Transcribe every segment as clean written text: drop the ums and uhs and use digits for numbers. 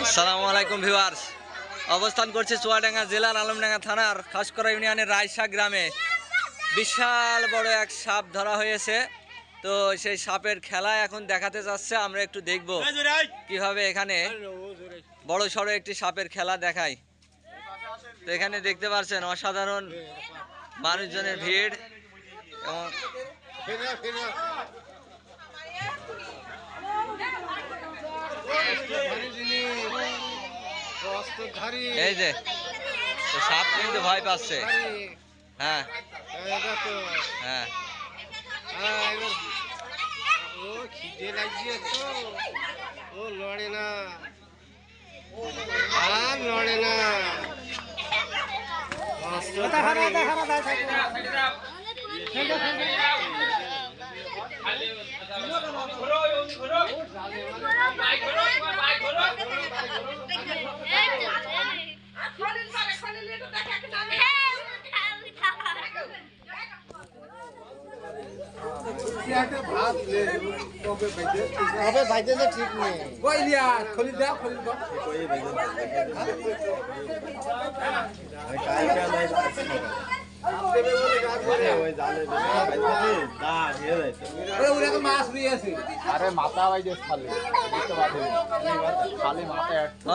আসসালামু আলাইকুম ভিউয়ার্স, অবস্থান করছে চুয়াডাঙ্গা জেলার আলমডাঙ্গা থানার খাসকরা ইউনিয়নের রায়শা গ্রামে। বিশাল বড় এক সাপ ধরা হয়েছে। তো সেই সাপের খেলা এখন দেখাতে যাচ্ছে, আমরা একটু দেখব কিভাবে এখানে বড় সড়ো একটি সাপের খেলা দেখায়। তো এখানে দেখতে পাচ্ছেন অসাধারণ মানুষজনের ভিড় এবং এই যে সাপ কিন্তু ভয় পাচ্ছে। হ্যাঁ হ্যাঁ, ও খিদে লাগছে তো, ও লড়ে না, আর লড়ে না। ঠিক নেই।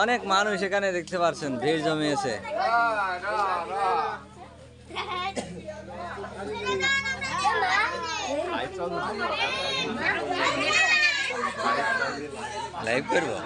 অনেক মানুষ এখানে দেখতে পাচ্ছেন, ভিড় জমিয়েছে। লাইভ করবো।